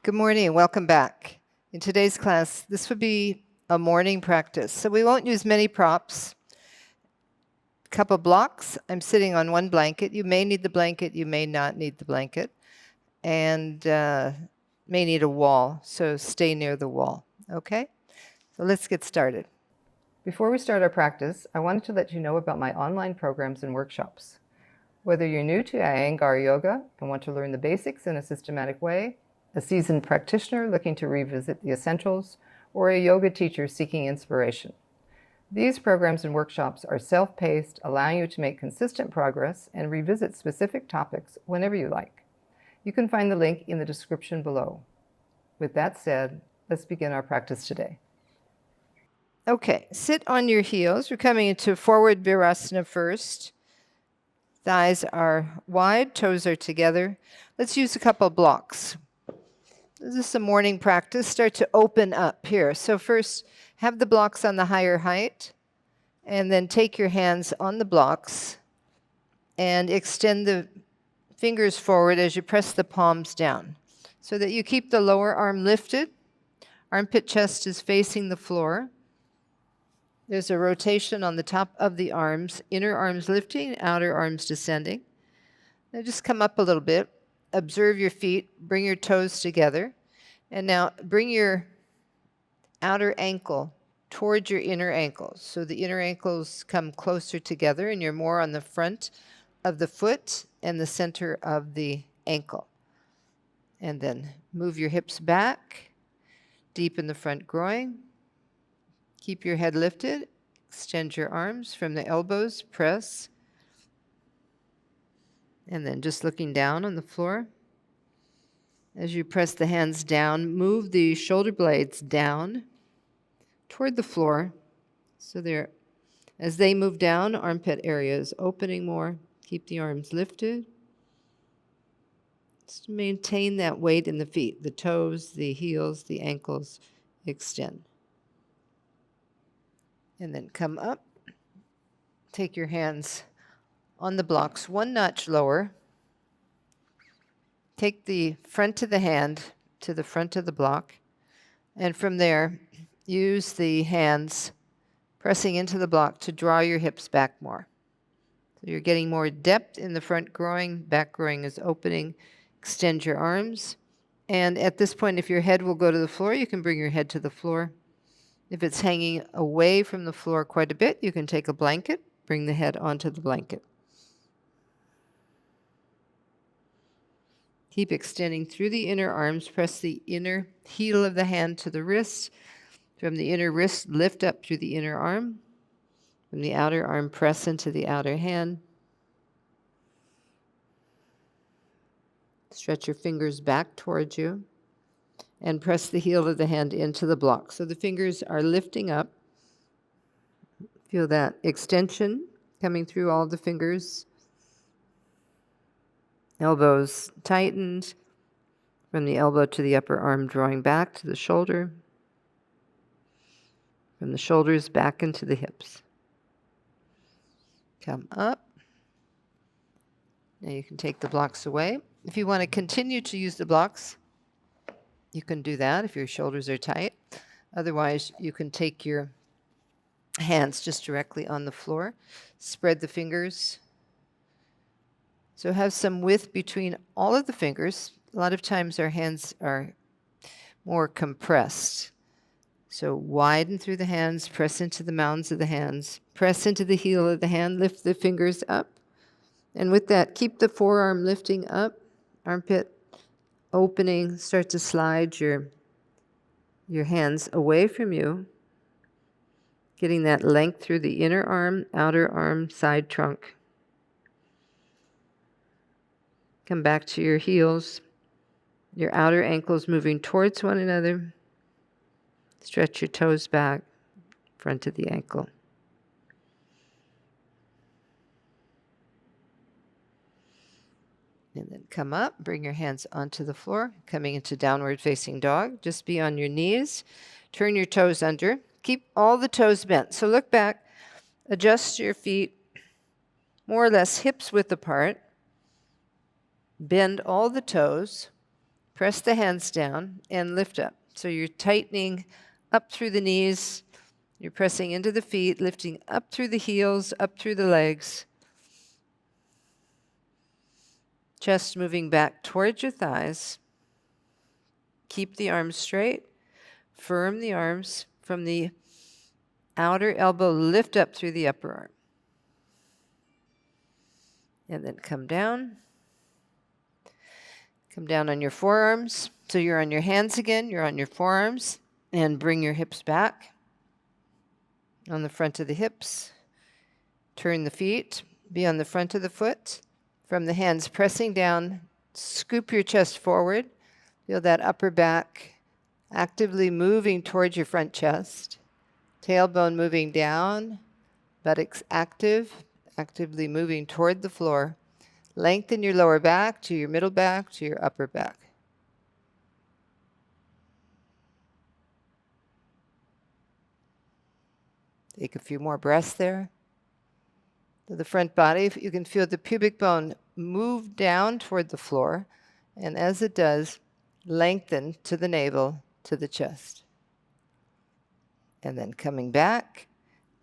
Good morning and welcome back. In today's class, this would be a morning practice. So we won't use many props. A couple blocks. I'm sitting on one blanket. You may need the blanket, you may not need the blanket. And may need a wall, so stay near the wall. Okay? So let's get started. Before we start our practice, I wanted to let you know about my online programs and workshops. Whether you're new to Iyengar yoga and want to learn the basics in a systematic way, a seasoned practitioner looking to revisit the essentials, or a yoga teacher seeking inspiration. These programs and workshops are self-paced, allowing you to make consistent progress and revisit specific topics whenever you like. You can find the link in the description below. With that said, let's begin our practice today. Okay, sit on your heels. We're coming into forward Virasana first. Thighs are wide, toes are together. Let's use a couple blocks. This is some morning practice. Start to open up here. So first, have the blocks on the higher height, and then take your hands on the blocks and extend the fingers forward as you press the palms down so that you keep the lower arm lifted. Armpit chest is facing the floor. There's a rotation on the top of the arms, inner arms lifting, outer arms descending. Now just come up a little bit. Observe your feet, bring your toes together, and now bring your outer ankle towards your inner ankles. So the inner ankles come closer together and you're more on the front of the foot and the center of the ankle. And then move your hips back, deepen the front groin. Keep your head lifted, extend your arms from the elbows, press. And then just looking down on the floor. As you press the hands down, move the shoulder blades down toward the floor. So as they move down, armpit area is opening more. Keep the arms lifted. Just maintain that weight in the feet. The toes, the heels, the ankles extend. And then come up. Take your hands on the blocks one notch lower. Take the front of the hand to the front of the block, and from there, use the hands pressing into the block to draw your hips back more. So you're getting more depth in the front groin, back groin is opening. Extend your arms, and at this point, if your head will go to the floor, you can bring your head to the floor. If it's hanging away from the floor quite a bit, you can take a blanket, bring the head onto the blanket. Keep extending through the inner arms. Press the inner heel of the hand to the wrist. From the inner wrist, lift up through the inner arm. From the outer arm, press into the outer hand. Stretch your fingers back towards you. And press the heel of the hand into the block. So the fingers are lifting up. Feel that extension coming through all the fingers. Elbows tightened from the elbow to the upper arm, drawing back to the shoulder. From the shoulders back into the hips. Come up. Now you can take the blocks away. If you want to continue to use the blocks, you can do that if your shoulders are tight. Otherwise, you can take your hands just directly on the floor. Spread the fingers. So have some width between all of the fingers. A lot of times our hands are more compressed. So widen through the hands, press into the mounds of the hands, press into the heel of the hand, lift the fingers up. And with that, keep the forearm lifting up, armpit opening, start to slide your hands away from you, getting that length through the inner arm, outer arm, side trunk. Come back to your heels, your outer ankles moving towards one another. Stretch your toes back, front of the ankle. And then come up, bring your hands onto the floor, coming into downward facing dog. Just be on your knees. Turn your toes under. Keep all the toes bent. So look back, adjust your feet more or less hips width apart. Bend all the toes. Press the hands down and lift up. So you're tightening up through the knees. You're pressing into the feet, lifting up through the heels, up through the legs. Chest moving back towards your thighs. Keep the arms straight. Firm the arms from the outer elbow, lift up through the upper arm. And then come down. Come down on your forearms. So you're on your hands again, you're on your forearms, and bring your hips back on the front of the hips. Turn the feet, be on the front of the foot. From the hands pressing down, scoop your chest forward. Feel that upper back actively moving towards your front chest. Tailbone moving down, buttocks actively moving toward the floor. Lengthen your lower back to your middle back to your upper back. Take a few more breaths there. To the front body, you can feel the pubic bone move down toward the floor, and as it does, lengthen to the navel, to the chest. And then coming back,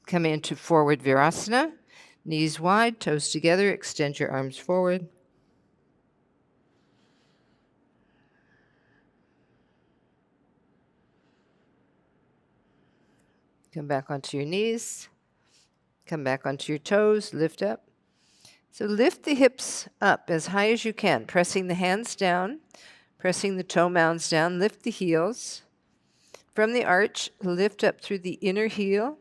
come into forward Virasana, knees wide, toes together, extend your arms forward. Come back onto your knees. Come back onto your toes, lift up. So lift the hips up as high as you can, pressing the hands down, pressing the toe mounds down, lift the heels. From the arch, lift up through the inner heel.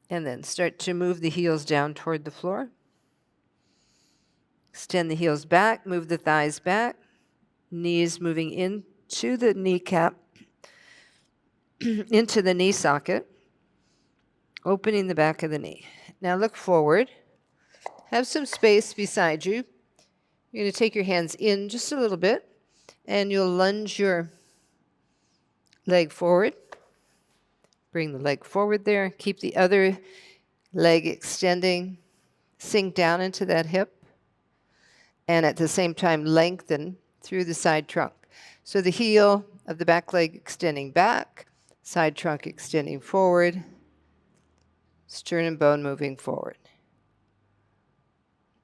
And then start to move the heels down toward the floor. Extend the heels back, move the thighs back. Knees moving into the kneecap, into the knee socket, opening the back of the knee. Now look forward. Have some space beside you. You're going to take your hands in just a little bit, and you'll lunge your leg forward. Bring the leg forward there. Keep the other leg extending. Sink down into that hip, and at the same time lengthen through the side trunk. So the heel of the back leg extending back, side trunk extending forward, sternum bone moving forward.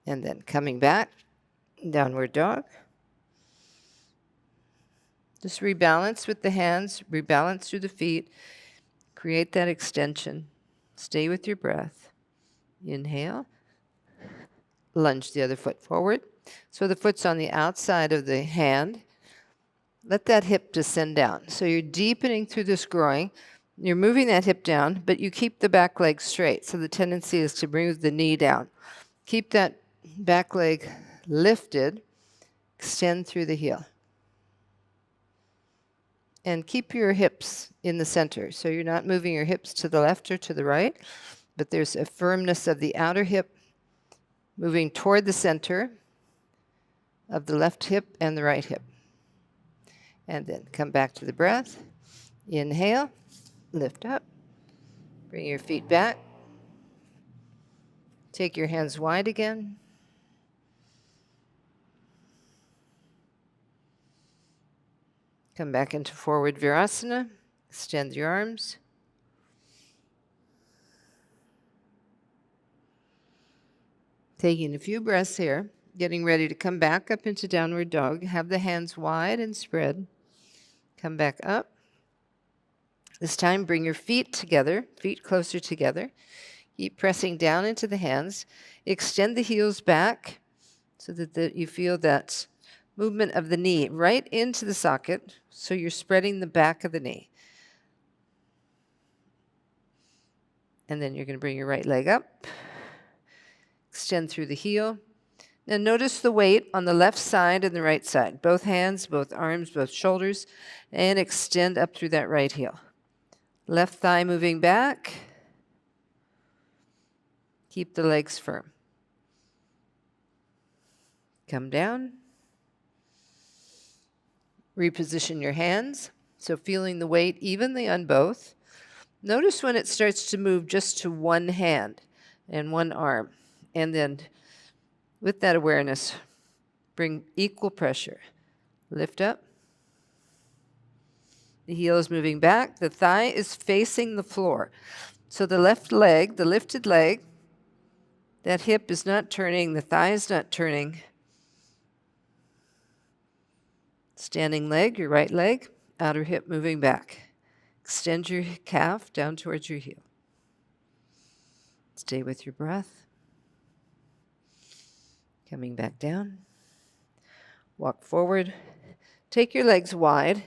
And then coming back, downward dog. Just rebalance with the hands, rebalance through the feet, create that extension. Stay with your breath. Inhale, lunge the other foot forward. So the foot's on the outside of the hand. Let that hip descend down. So you're deepening through this groin. You're moving that hip down, but you keep the back leg straight. So the tendency is to move the knee down. Keep that back leg lifted. Extend through the heel. And keep your hips in the center. So you're not moving your hips to the left or to the right, but there's a firmness of the outer hip moving toward the center of the left hip and the right hip. And then come back to the breath. Inhale, lift up. Bring your feet back. Take your hands wide again. Come back into forward Virasana. Extend your arms. Taking a few breaths here. Getting ready to come back up into downward dog. Have the hands wide and spread. Come back up. This time bring your feet together, feet closer together. Keep pressing down into the hands. Extend the heels back so that you feel that movement of the knee right into the socket. So you're spreading the back of the knee. And then you're going to bring your right leg up. Extend through the heel. Now notice the weight on the left side and the right side. Both hands, both arms, both shoulders. And extend up through that right heel. Left thigh moving back. Keep the legs firm. Come down. Reposition your hands. So feeling the weight evenly on both. Notice when it starts to move just to one hand and one arm. And then With that awareness, bring equal pressure. Lift up. The heel is moving back. The thigh is facing the floor. So the left leg, the lifted leg, that hip is not turning, the thigh is not turning. Standing leg, your right leg, outer hip moving back. Extend your calf down towards your heel. Stay with your breath. Coming back down. Walk forward. Take your legs wide.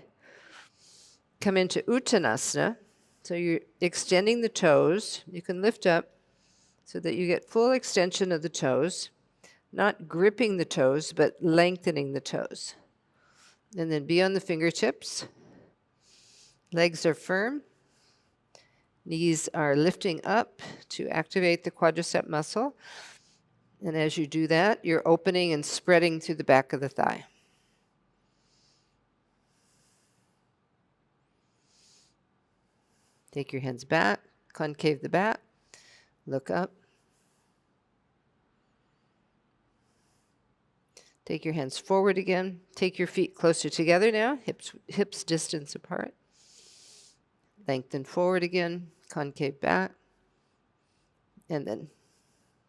Come into Uttanasana. So you're extending the toes. You can lift up so that you get full extension of the toes, not gripping the toes, but lengthening the toes. And then be on the fingertips. Legs are firm. Knees are lifting up to activate the quadricep muscle. And as you do that, you're opening and spreading through the back of the thigh. Take your hands back, concave the back, look up. Take your hands forward again. Take your feet closer together now, hips distance apart. Lengthen forward again, concave back. And then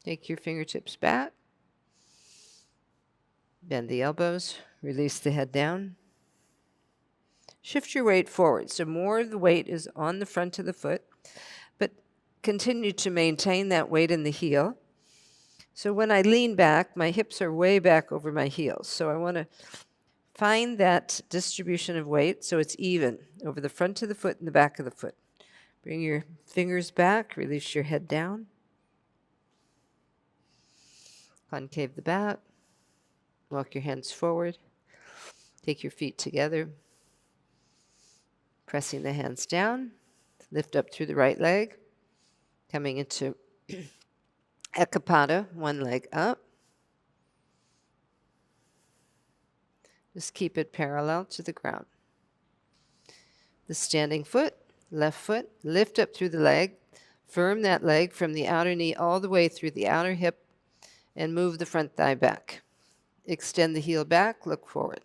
take your fingertips back. Bend the elbows, release the head down. Shift your weight forward, so more of the weight is on the front of the foot, but continue to maintain that weight in the heel. So when I lean back, my hips are way back over my heels. So I want to find that distribution of weight so it's even over the front of the foot and the back of the foot. Bring your fingers back, release your head down. Concave the back. Walk your hands forward. Take your feet together. Pressing the hands down. Lift up through the right leg. Coming into Eka Pada, one leg up. Just keep it parallel to the ground. The standing foot, left foot, lift up through the leg. Firm that leg from the outer knee all the way through the outer hip and move the front thigh back. Extend the heel back, look forward.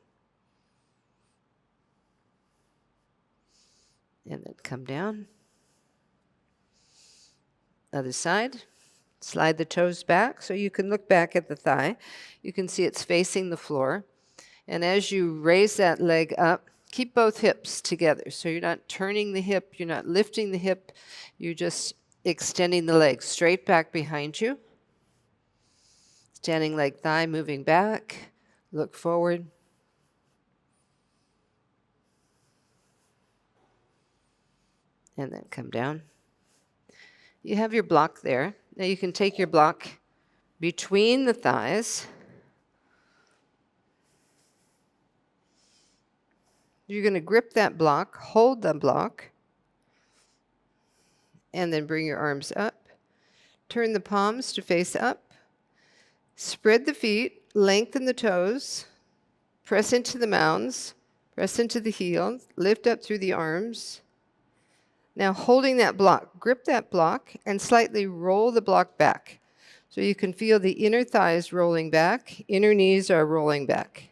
And then come down. Other side. Slide the toes back so you can look back at the thigh. You can see it's facing the floor. And as you raise that leg up, keep both hips together. So you're not turning the hip, you're not lifting the hip, you're just extending the leg straight back behind you. Standing leg thigh moving back, look forward. And then come down. You have your block there. Now you can take your block between the thighs. You're going to grip that block, hold the block, and then bring your arms up. Turn the palms to face up. Spread the feet, lengthen the toes, press into the mounds, press into the heel, lift up through the arms. Now holding that block, grip that block and slightly roll the block back. So you can feel the inner thighs rolling back, inner knees are rolling back.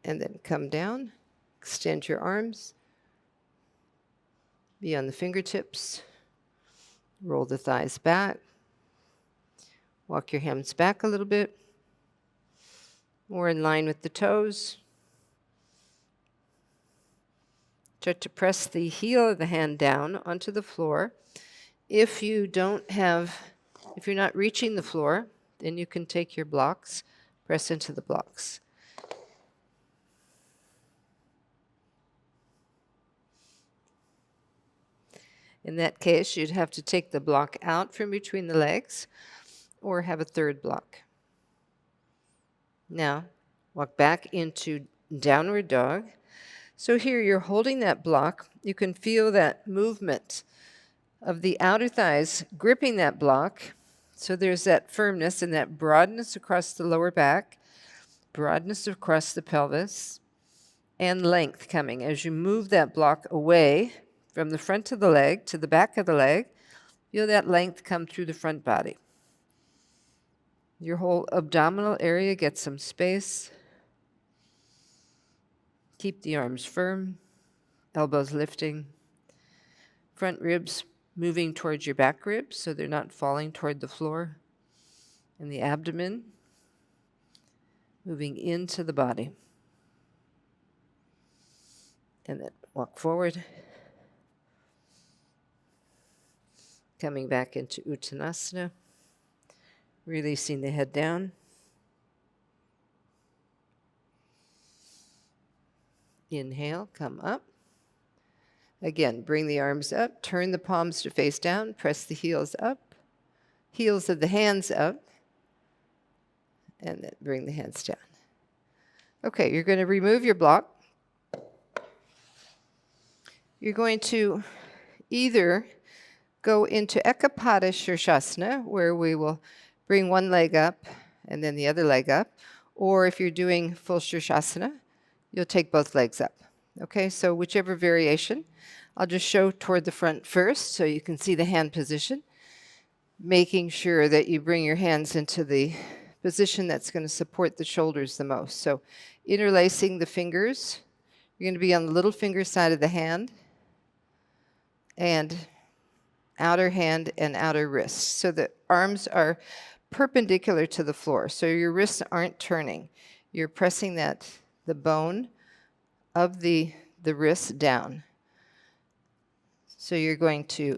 And then come down, extend your arms, be on the fingertips, roll the thighs back, walk your hands back a little bit, more in line with the toes. Try to press the heel of the hand down onto the floor. If you're not reaching the floor, then you can take your blocks, press into the blocks. In that case, you'd have to take the block out from between the legs or have a third block. Now, walk back into downward dog. So here you're holding that block. You can feel that movement of the outer thighs gripping that block. So there's that firmness and that broadness across the lower back, broadness across the pelvis, and length coming. As you move that block away from the front of the leg to the back of the leg, feel that length come through the front body. Your whole abdominal area gets some space. Keep the arms firm, elbows lifting, front ribs moving towards your back ribs so they're not falling toward the floor, and the abdomen moving into the body. And then walk forward, coming back into Uttanasana, releasing the head down. Inhale, come up. Again, bring the arms up, turn the palms to face down, press the heels up, heels of the hands up, and then bring the hands down. Okay, you're going to remove your block. You're going to either go into Eka Padasana, where we will bring one leg up and then the other leg up, or if you're doing full Sirsasana, you'll take both legs up. Okay, so whichever variation. I'll just show toward the front first so you can see the hand position, making sure that you bring your hands into the position that's going to support the shoulders the most. So interlacing the fingers, you're going to be on the little finger side of the hand and outer hand and outer wrist. So the arms are perpendicular to the floor, so your wrists aren't turning. You're pressing the bone of the wrist down. So you're going to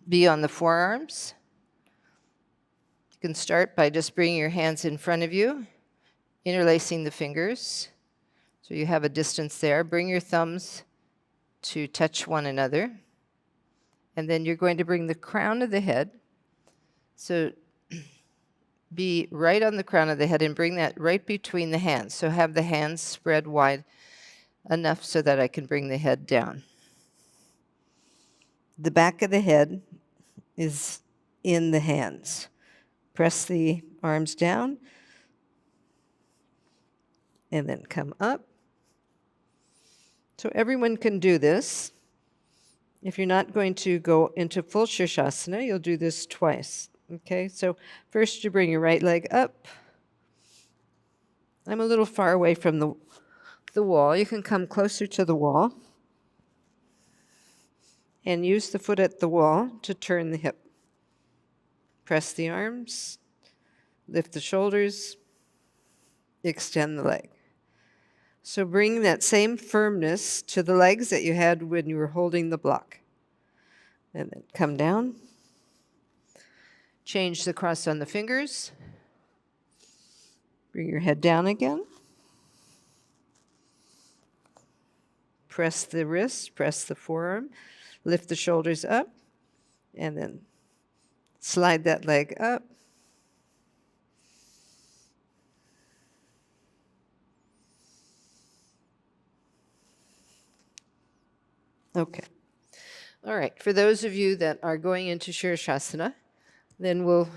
be on the forearms. You can start by just bringing your hands in front of you, interlacing the fingers. So you have a distance there. Bring your thumbs to touch one another. And then you're going to bring the crown of the head. So be right on the crown of the head and bring that right between the hands. So have the hands spread wide enough so that I can bring the head down. The back of the head is in the hands. Press the arms down and then come up. So everyone can do this. If you're not going to go into full Sirsasana, you'll do this twice. Okay, so first you bring your right leg up. I'm a little far away from the wall. You can come closer to the wall and use the foot at the wall to turn the hip. Press the arms, lift the shoulders, extend the leg. So bring that same firmness to the legs that you had when you were holding the block. And then come down. Change the cross on the fingers. Bring your head down again. Press the wrist, press the forearm, lift the shoulders up, and then slide that leg up. Okay. All right. For those of you that are going into Sirsasana, then we'll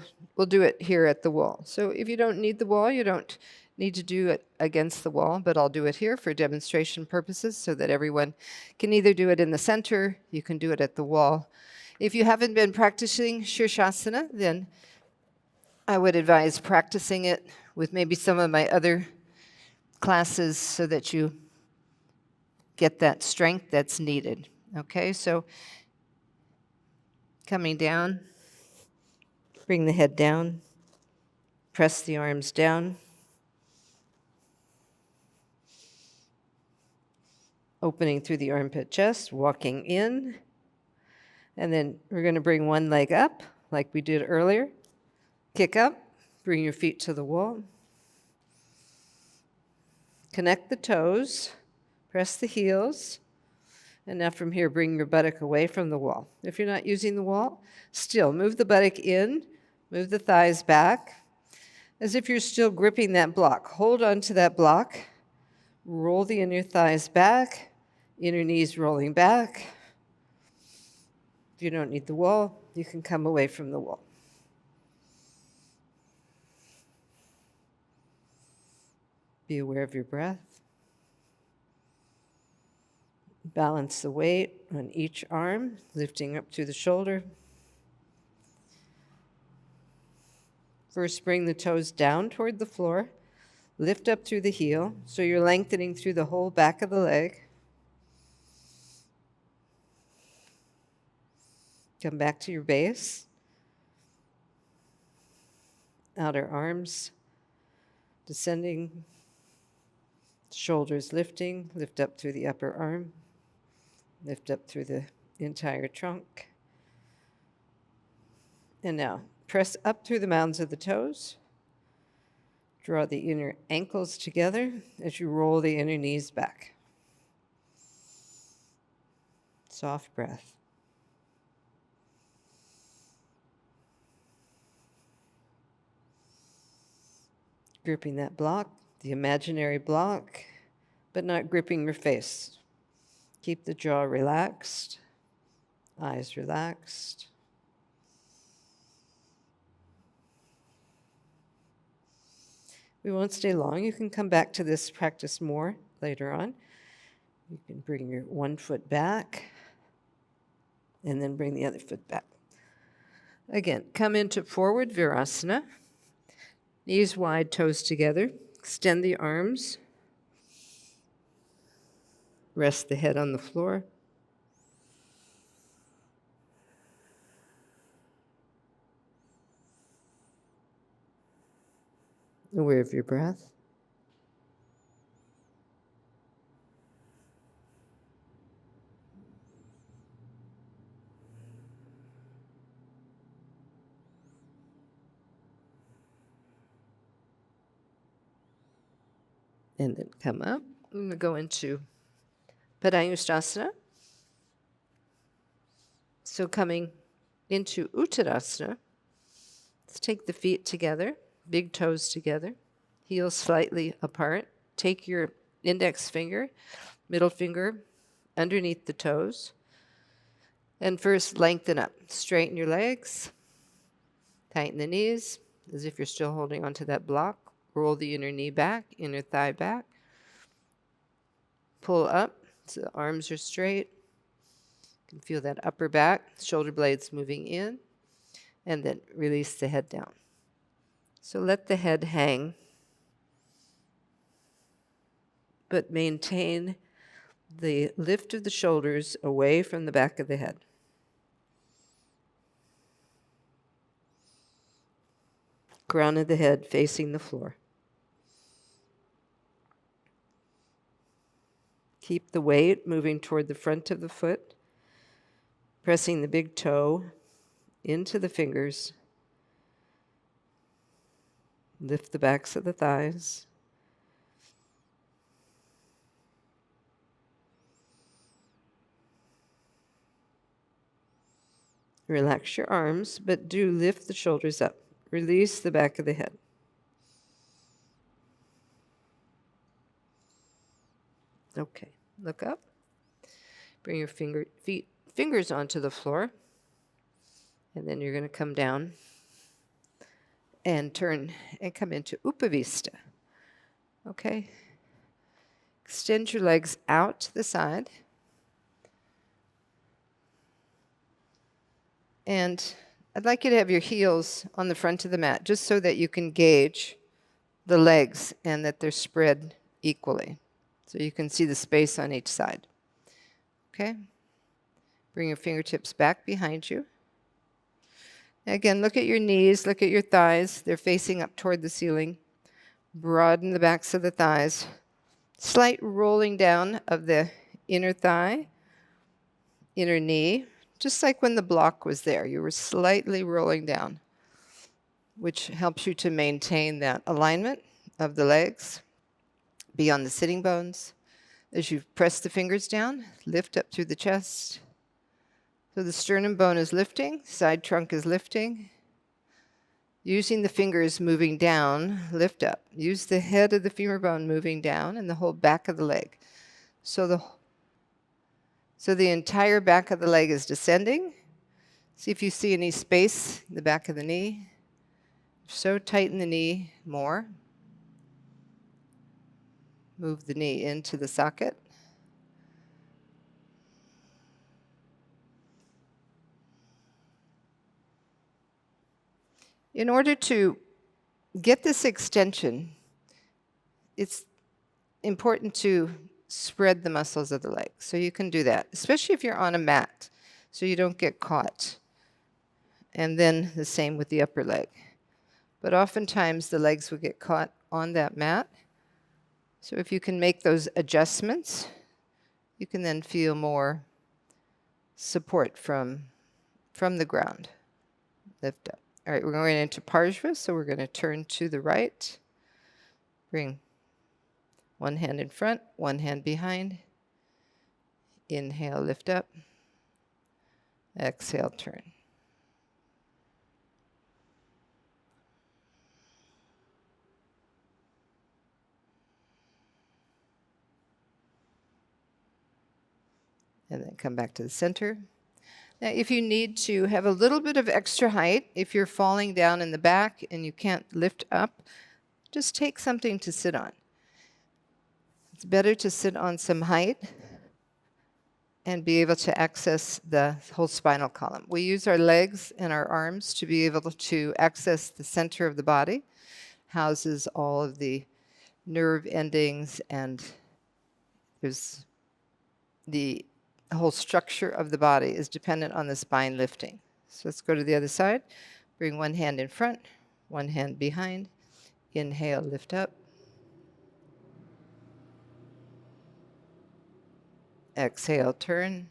do it here at the wall. So if you don't need the wall, you don't need to do it against the wall, but I'll do it here for demonstration purposes so that everyone can either do it in the center, you can do it at the wall. If you haven't been practicing Sirsasana, then I would advise practicing it with maybe some of my other classes so that you get that strength that's needed. Okay, so coming down, bring the head down, press the arms down, opening through the armpit chest, walking in, and then we're going to bring one leg up like we did earlier. Kick up, bring your feet to the wall, connect the toes, press the heels, and now from here, bring your buttock away from the wall. If you're not using the wall, still move the buttock in, move the thighs back, as if you're still gripping that block. Hold on to that block, roll the inner thighs back, inner knees rolling back. If you don't need the wall, you can come away from the wall. Be aware of your breath. Balance the weight on each arm, lifting up through the shoulder. First, bring the toes down toward the floor. Lift up through the heel, so you're lengthening through the whole back of the leg. Come back to your base. Outer arms descending, shoulders lifting, lift up through the upper arm, lift up through the entire trunk. And now, press up through the mounds of the toes. Draw the inner ankles together as you roll the inner knees back. Soft breath. Gripping that block, the imaginary block, but not gripping your face. Keep the jaw relaxed, eyes relaxed. We won't stay long. You can come back to this practice more later on. You can bring your one foot back and then bring the other foot back. Again, come into forward Virasana. Knees wide, toes together. Extend the arms. Rest the head on the floor. Aware of your breath. And then come up. I'm going to go into Padangusthasana. So coming into Uttanasana, let's take the feet together, big toes together, heels slightly apart. Take your index finger, middle finger underneath the toes. And first lengthen up. Straighten your legs. Tighten the knees as if you're still holding onto that block. Roll the inner knee back, inner thigh back. Pull up so the arms are straight. You can feel that upper back, shoulder blades moving in. And then release the head down. So let the head hang, but maintain the lift of the shoulders away from the back of the head. Crown of the head facing the floor. Keep the weight moving toward the front of the foot, pressing the big toe into the fingers. Lift the backs of the thighs. Relax your arms, but do lift the shoulders up. Release the back of the head. Okay, look up. Bring your fingers onto the floor. And then you're going to come down and turn and come into Upavistha. Okay? Extend your legs out to the side. And I'd like you to have your heels on the front of the mat, just so that you can gauge the legs and that they're spread equally. So you can see the space on each side. Okay? Bring your fingertips back behind you. Again, look at your knees, look at your thighs. They're facing up toward the ceiling. Broaden the backs of the thighs. Slight rolling down of the inner thigh, inner knee, just like when the block was there. You were slightly rolling down, which helps you to maintain that alignment of the legs beyond the sitting bones. As you press the fingers down, lift up through the chest. So the sternum bone is lifting, side trunk is lifting. Using the fingers moving down, lift up. Use the head of the femur bone moving down and the whole back of the leg. So the entire back of the leg is descending. See if you see any space in the back of the knee. So tighten the knee more. Move the knee into the socket. In order to get this extension, it's important to spread the muscles of the leg. So you can do that, especially if you're on a mat, so you don't get caught. And then the same with the upper leg. But oftentimes the legs will get caught on that mat. So if you can make those adjustments, you can then feel more support from the ground. Lift up. All right, we're going into Parshva, so we're going to turn to the right. Bring one hand in front, one hand behind. Inhale, lift up. Exhale, turn. And then come back to the center. Now, if you need to have a little bit of extra height, if you're falling down in the back and you can't lift up, just take something to sit on. It's better to sit on some height and be able to access the whole spinal column. We use our legs and our arms to be able to access the center of the body, houses all of the nerve endings, and there's the whole structure of the body is dependent on the spine lifting. So let's go to the other side. Bring one hand in front, one hand behind. Inhale, lift up. Exhale, turn.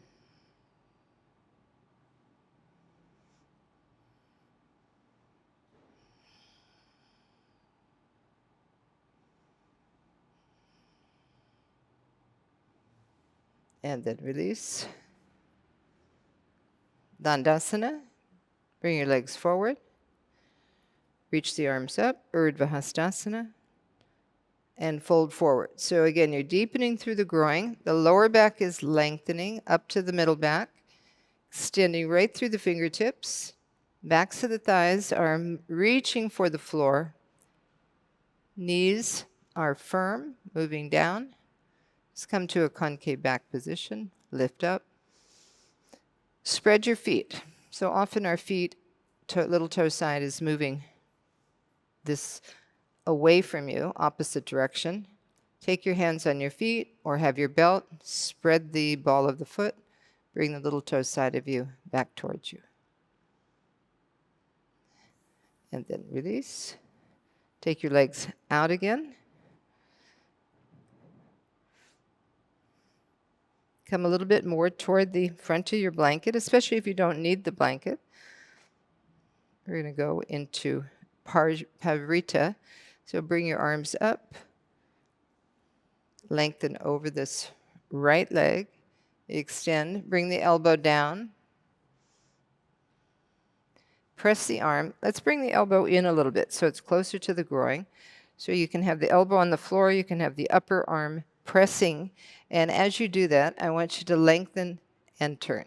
And then release. Dandasana. Bring your legs forward. Reach the arms up. Urdhva Hastasana. And fold forward. So again, you're deepening through the groin. The lower back is lengthening up to the middle back, extending right through the fingertips. Backs of the thighs are reaching for the floor. Knees are firm, moving down. Let's come to a concave back position. Lift up. Spread your feet. So often our feet, little toe side is moving this away from you, opposite direction. Take your hands on your feet or have your belt. Spread the ball of the foot. Bring the little toe side of you back towards you. And then release. Take your legs out again. Come a little bit more toward the front of your blanket, especially if you don't need the blanket. We're going to go into Viparita. So bring your arms up. Lengthen over this right leg. Extend. Bring the elbow down. Press the arm. Let's bring the elbow in a little bit so it's closer to the groin. So you can have the elbow on the floor. You can have the upper arm pressing. And as you do that, I want you to lengthen and turn.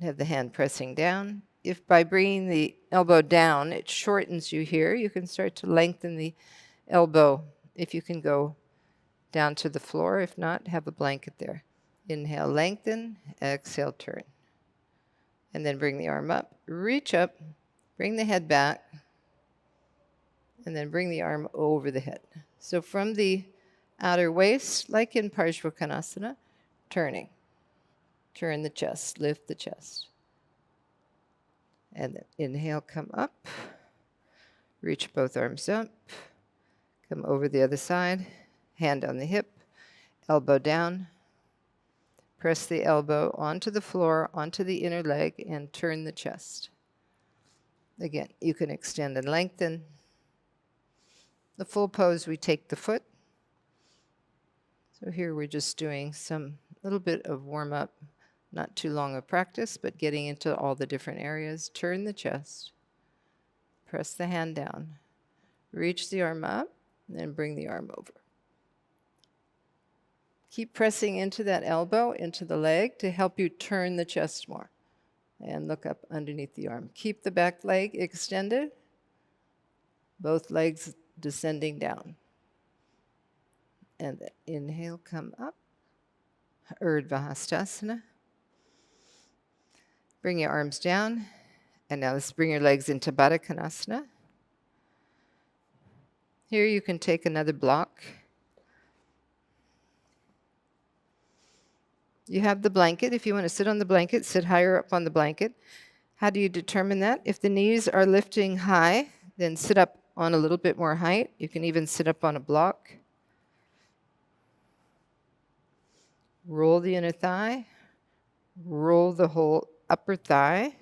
Have the hand pressing down. If by bringing the elbow down, it shortens you here, you can start to lengthen the elbow. If you can go down to the floor, if not, have a blanket there. Inhale, lengthen. Exhale, turn. And then bring the arm up. Reach up. Bring the head back. And then bring the arm over the head. So from the outer waist, like in Urdhva Konasana, turning. Turn the chest, lift the chest. And then inhale, come up. Reach both arms up. Come over the other side. Hand on the hip. Elbow down. Press the elbow onto the floor, onto the inner leg, and turn the chest. Again, you can extend and lengthen. The full pose, we take the foot. So here we're just doing some little bit of warm-up, not too long of practice, but getting into all the different areas. Turn the chest. Press the hand down. Reach the arm up, and then bring the arm over. Keep pressing into that elbow, into the leg, to help you turn the chest more. And look up underneath the arm. Keep the back leg extended. Both legs descending down. And then inhale, come up. Urdhva Hastasana. Bring your arms down. And now let's bring your legs into Baddha Konasana. Here you can take another block. You have the blanket. If you want to sit on the blanket, sit higher up on the blanket. How do you determine that? If the knees are lifting high, then sit up on a little bit more height. You can even sit up on a block. Roll the inner thigh. Roll the whole upper thigh.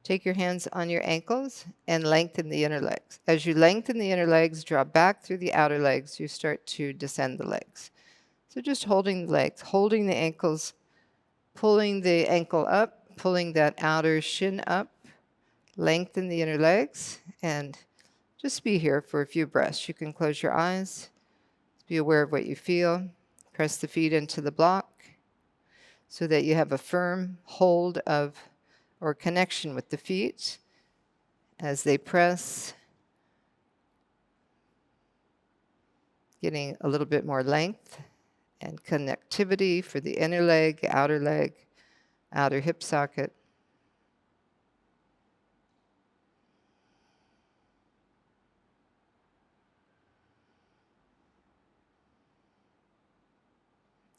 Take your hands on your ankles and lengthen the inner legs. As you lengthen the inner legs, draw back through the outer legs, you start to descend the legs. So just holding the legs, holding the ankles, pulling the ankle up, pulling that outer shin up, lengthen the inner legs, and just be here for a few breaths. You can close your eyes, be aware of what you feel, press the feet into the block so that you have a firm hold of or connection with the feet as they press, getting a little bit more length and connectivity for the inner leg, outer hip socket.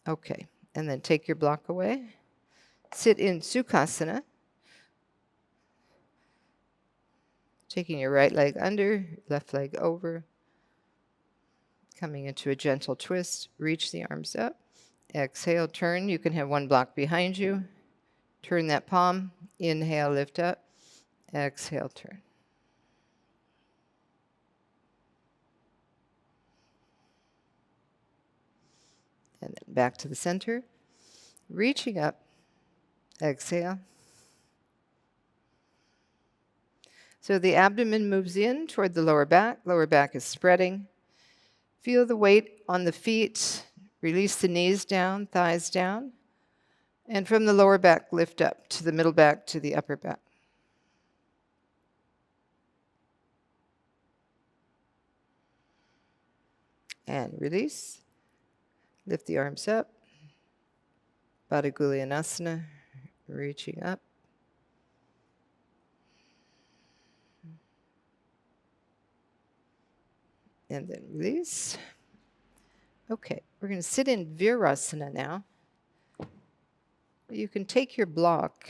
Okay, and then take your block away. Sit in Sukhasana. Taking your right leg under, left leg over. Coming into a gentle twist, reach the arms up. Exhale, turn. You can have one block behind you. Turn that palm. Inhale, lift up. Exhale, turn. And then back to the center. Reaching up. Exhale. So the abdomen moves in toward the lower back. Lower back is spreading. Feel the weight on the feet. Release the knees down, thighs down. And from the lower back, lift up to the middle back, to the upper back. And release. Lift the arms up. Baddha Konasana, reaching up. And then release. Okay, we're going to sit in Virasana now. You can take your block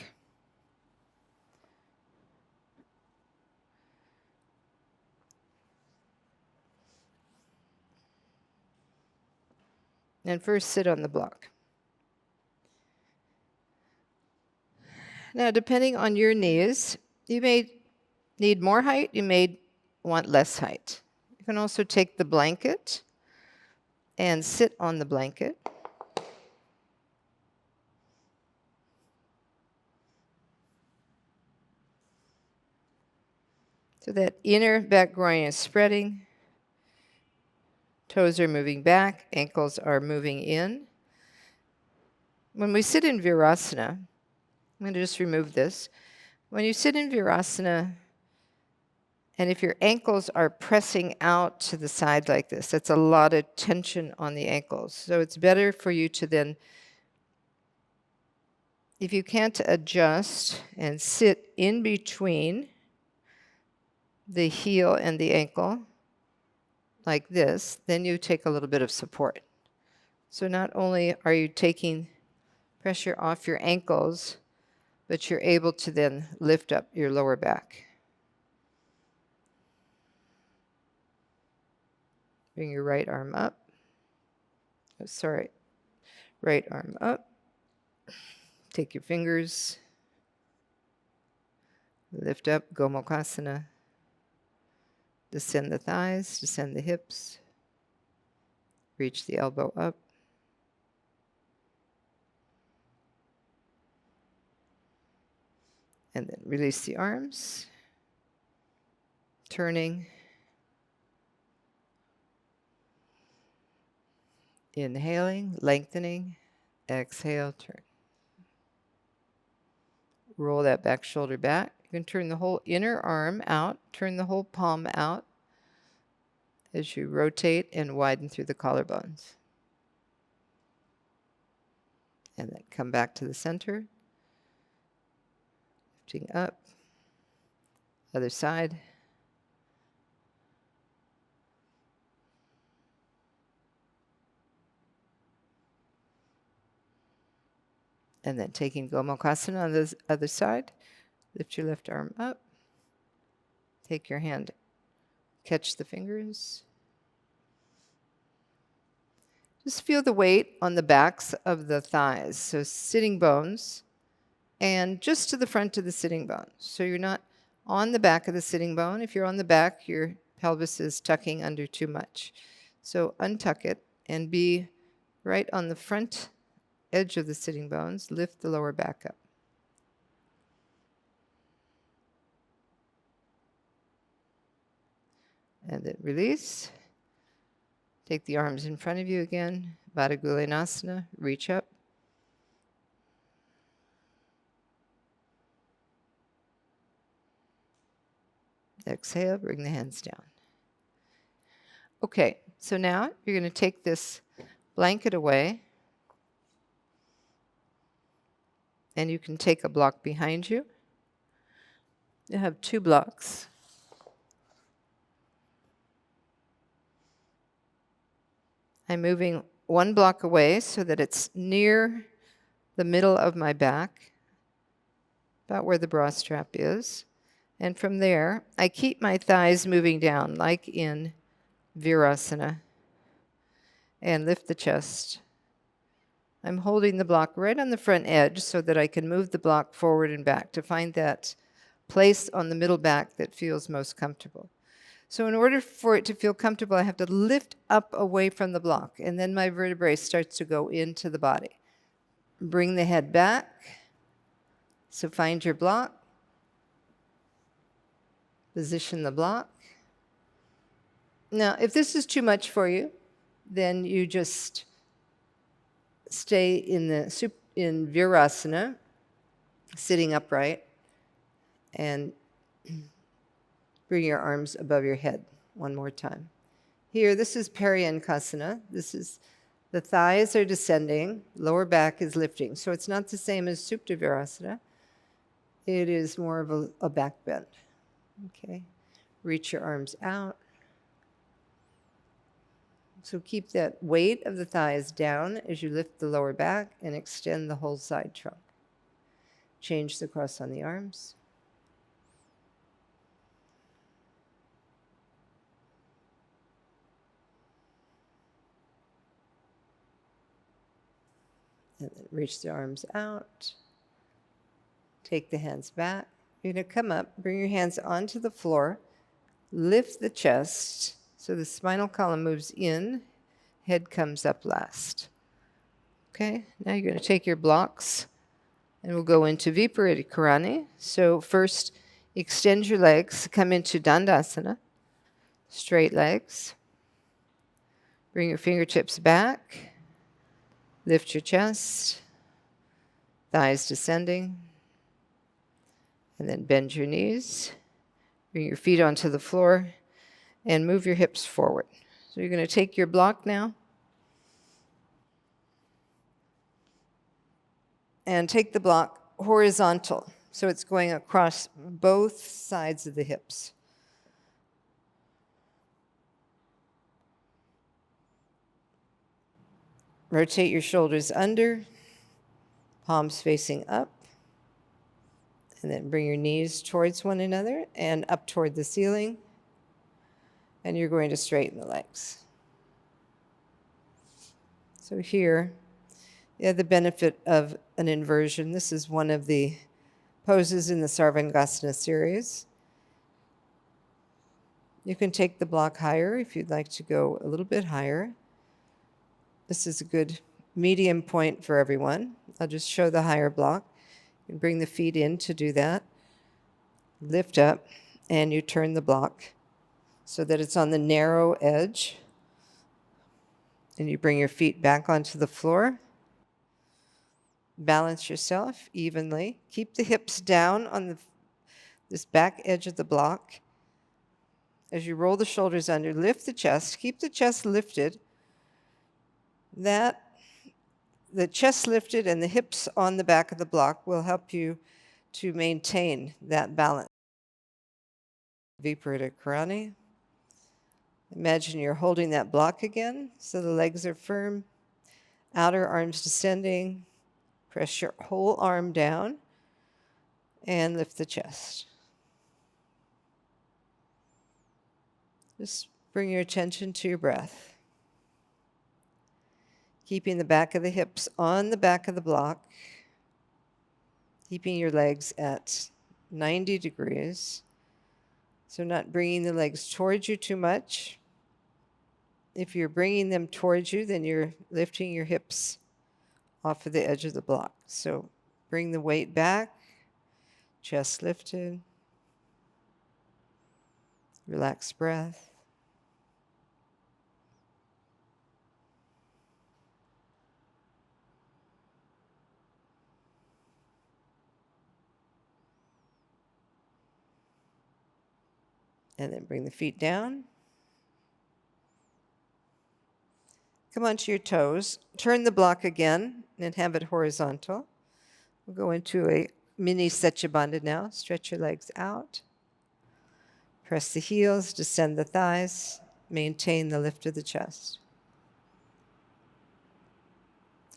and first sit on the block. Now, depending on your knees, you may need more height, you may want less height. You can also take the blanket and sit on the blanket. So that inner back groin is spreading. Toes are moving back, ankles are moving in. When we sit in Virasana, I'm going to just remove this. When you sit in Virasana, and if your ankles are pressing out to the side like this, that's a lot of tension on the ankles. So it's better for you to then, if you can't adjust and sit in between the heel and the ankle like this, then you take a little bit of support. So not only are you taking pressure off your ankles, but you're able to then lift up your lower back. Bring your right arm up. Right arm up. Take your fingers. Lift up, Gomukhasana. Descend the thighs, descend the hips. Reach the elbow up. And then release the arms. Turning. Inhaling, lengthening. Exhale, turn. Roll that back shoulder back. You can turn the whole inner arm out, turn the whole palm out as you rotate and widen through the collarbones. And then come back to the center. Lifting up. Other side. And then taking Gomukhasana on the other side. Lift your left arm up. Take your hand. Catch the fingers. Just feel the weight on the backs of the thighs. So sitting bones and just to the front of the sitting bone. So you're not on the back of the sitting bone. If you're on the back, your pelvis is tucking under too much. So untuck it and be right on the front edge of the sitting bones. Lift the lower back up. And then release. Take the arms in front of you again. Baddha Konasana, reach up. Exhale, bring the hands down. Okay, so now you're going to take this blanket away. And you can take a block behind you. You have 2 blocks. I'm moving 1 block away so that it's near the middle of my back, about where the bra strap is. And from there, I keep my thighs moving down, like in Virasana, and lift the chest. I'm holding the block right on the front edge so that I can move the block forward and back to find that place on the middle back that feels most comfortable. So in order for it to feel comfortable, I have to lift up away from the block, and then my vertebrae starts to go into the body. Bring the head back. So find your block. Position the block. Now, if this is too much for you, then you just stay in Virasana, sitting upright, and bring your arms above your head one more time. Here, this is Paryankasana. This is the thighs are descending, lower back is lifting. So it's not the same as Supta Virasana. It is more of a back bend. Okay, reach your arms out. So keep that weight of the thighs down as you lift the lower back and extend the whole side trunk. Change the cross on the arms. And then reach the arms out. Take the hands back. You're going to come up, bring your hands onto the floor, lift the chest so the spinal column moves in, head comes up last. Okay, now you're going to take your blocks and we'll go into Viparita Karani. So first, extend your legs, come into Dandasana, straight legs. Bring your fingertips back, lift your chest, thighs descending. And then bend your knees, bring your feet onto the floor, and move your hips forward. So you're going to take your block now, and take the block horizontal. So it's going across both sides of the hips. Rotate your shoulders under, palms facing up. And then bring your knees towards one another and up toward the ceiling. And you're going to straighten the legs. So here, you have the benefit of an inversion. This is one of the poses in the Svanasana series. You can take the block higher if you'd like to go a little bit higher. This is a good medium point for everyone. I'll just show the higher block. You can bring the feet in to do that. Lift up, and you turn the block so that it's on the narrow edge. And you bring your feet back onto the floor. Balance yourself evenly. Keep the hips down on this back edge of the block. As you roll the shoulders under, lift the chest. Keep the chest lifted. The chest lifted and the hips on the back of the block will help you to maintain that balance. Viparita Karani. Imagine you're holding that block again, so the legs are firm, outer arms descending. Press your whole arm down and lift the chest. Just bring your attention to your breath. Keeping the back of the hips on the back of the block. Keeping your legs at 90 degrees. So not bringing the legs towards you too much. If you're bringing them towards you, then you're lifting your hips off of the edge of the block. So bring the weight back, chest lifted, relaxed breath. And then bring the feet down. Come onto your toes. Turn the block again and have it horizontal. We'll go into a mini Setu Bandha now. Stretch your legs out. Press the heels, descend the thighs. Maintain the lift of the chest.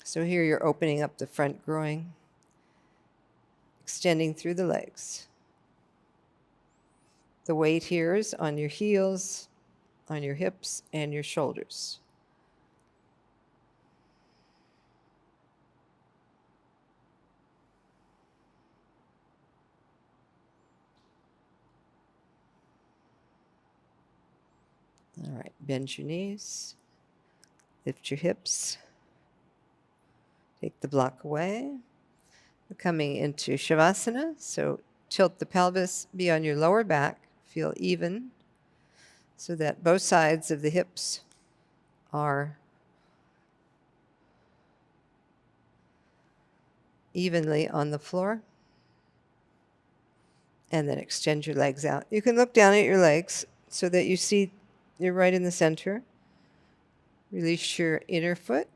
So here you're opening up the front groin, extending through the legs. The weight here is on your heels, on your hips, and your shoulders. All right, bend your knees, lift your hips, take the block away. We're coming into Savasana, so tilt the pelvis, be on your lower back, feel even, so that both sides of the hips are evenly on the floor. And then extend your legs out. You can look down at your legs so that you see you're right in the center. Release your inner foot.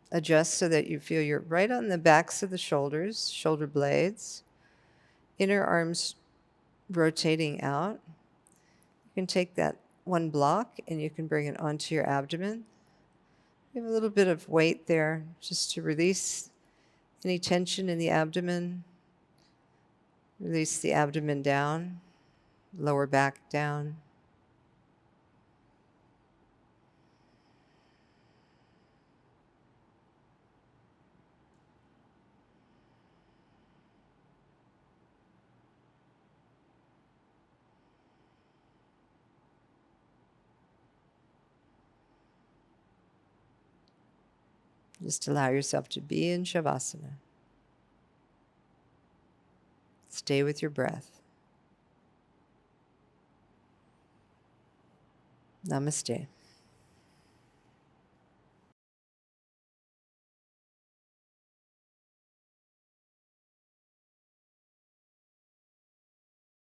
Adjust so that you feel you're right on the backs of the shoulders, shoulder blades. Inner arms rotating out. You can take that one block and you can bring it onto your abdomen. You have a little bit of weight there just to release any tension in the abdomen. Release the abdomen down, lower back down. Just allow yourself to be in Shavasana. Stay with your breath. Namaste.